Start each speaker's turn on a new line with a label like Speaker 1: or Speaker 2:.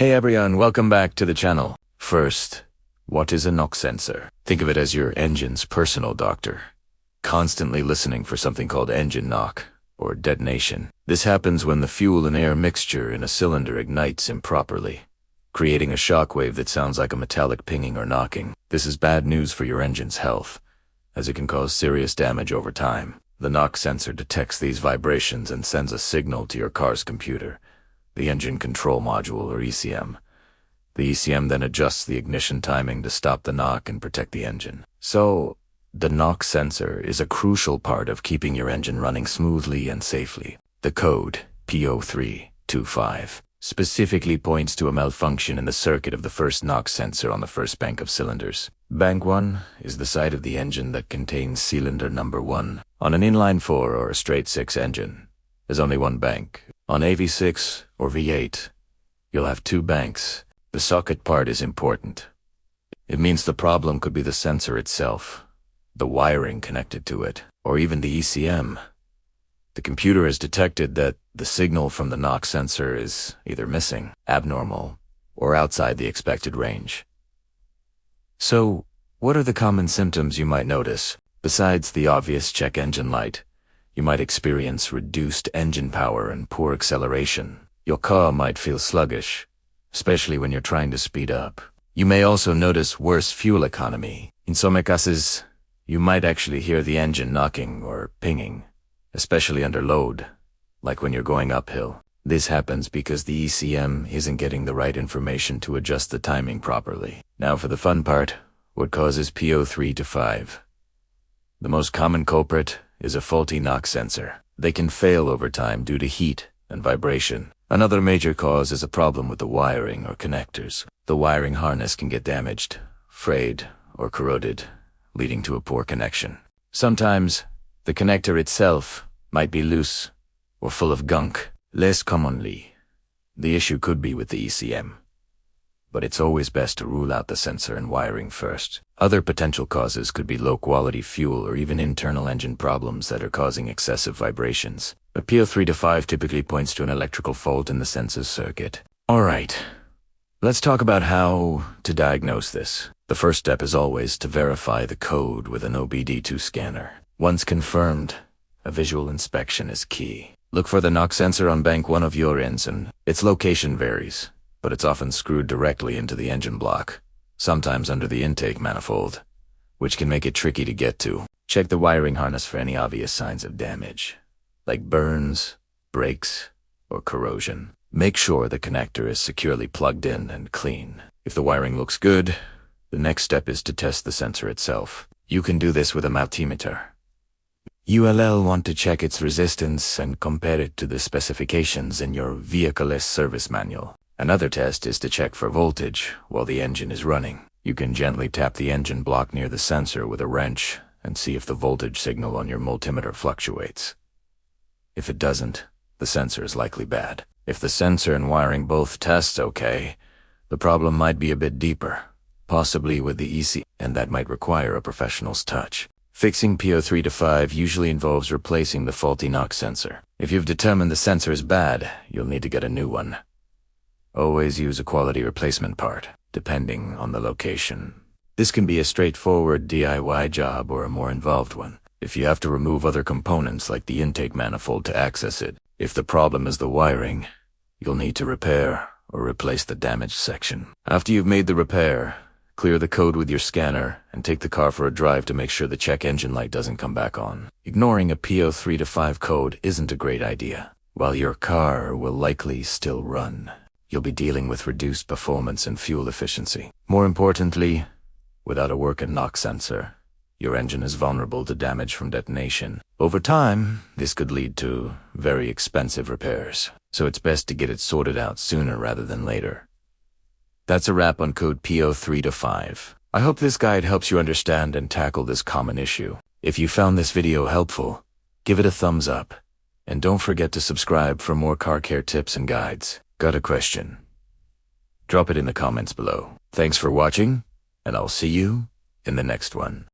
Speaker 1: Hey everyone, welcome back to the channel. First, what is a knock sensor? Think of it as your engine's personal doctor, constantly listening for something called engine knock or detonation. This happens when the fuel and air mixture in a cylinder ignites improperly, creating a shockwave that sounds like a metallic pinging or knocking. This is bad news for your engine's health, as it can cause serious damage over time. The knock sensor detects these vibrations and sends a signal to your car's computer, the engine control module or ECM. The ECM then adjusts the ignition timing to stop the knock and protect the engine. So, the knock sensor is a crucial part of keeping your engine running smoothly and safely. The code, P0325, specifically points to a malfunction in the circuit of the first knock sensor on the first bank of cylinders. Bank 1 is the side of the engine that contains cylinder number 1. On an inline 4 or a straight 6 engine, there's only one bank. On a V6 or V8, you'll have two banks. The socket part is important. It means the problem could be the sensor itself, the wiring connected to it, or even the ECM. The computer has detected that the signal from the knock sensor is either missing, abnormal, or outside the expected range. So, what are the common symptoms you might notice? Besides the obvious check engine light, you might experience reduced engine power and poor acceleration. Your car might feel sluggish, especially when you're trying to speed up. You may also notice worse fuel economy. In some cases, you might actually hear the engine knocking or pinging, especially under load, like when you're going uphill. This happens because the ECM isn't getting the right information to adjust the timing properly. Now for the fun part, what causes P0325? The most common culprit is a faulty knock sensor. They can fail over time due to heat and vibration. Another major cause is a problem with the wiring or connectors. The wiring harness can get damaged, frayed, or corroded, leading to a poor connection. Sometimes, the connector itself might be loose or full of gunk. Less commonly, the issue could be with the ECM, but it's always best to rule out the sensor and wiring first. Other potential causes could be low-quality fuel or even internal engine problems that are causing excessive vibrations. But P0325 typically points to an electrical fault in the sensor circuit. Alright, let's talk about how to diagnose this. The first step is always to verify the code with an OBD2 scanner. Once confirmed, a visual inspection is key. Look for the knock sensor on bank 1 of your engine. Its location varies, but it's often screwed directly into the engine block, sometimes under the intake manifold, which can make it tricky to get to. Check the wiring harness for any obvious signs of damage, like burns, breaks, or corrosion. Make sure the connector is securely plugged in and clean. If the wiring looks good, the next step is to test the sensor itself. You can do this with a multimeter. You'll want to check its resistance and compare it to the specifications in your vehicle service manual. Another test is to check for voltage while the engine is running. You can gently tap the engine block near the sensor with a wrench and see if the voltage signal on your multimeter fluctuates. If it doesn't, the sensor is likely bad. If the sensor and wiring both test okay, the problem might be a bit deeper, possibly with the ECM, and that might require a professional's touch. Fixing P0325 usually involves replacing the faulty knock sensor. If you've determined the sensor is bad, you'll need to get a new one. Always use a quality replacement part, depending on the location. This can be a straightforward DIY job or a more involved one, if you have to remove other components like the intake manifold to access it. If the problem is the wiring, you'll need to repair or replace the damaged section. After you've made the repair, clear the code with your scanner and take the car for a drive to make sure the check engine light doesn't come back on. Ignoring a P0325 code isn't a great idea. While your car will likely still run, you'll be dealing with reduced performance and fuel efficiency. More importantly, without a working knock sensor, your engine is vulnerable to damage from detonation. Over time, this could lead to very expensive repairs, so it's best to get it sorted out sooner rather than later. That's a wrap on code P0325. I hope this guide helps you understand and tackle this common issue. If you found this video helpful, give it a thumbs up, and don't forget to subscribe for more car care tips and guides. Got a question? Drop it in the comments below. Thanks for watching, and I'll see you in the next one.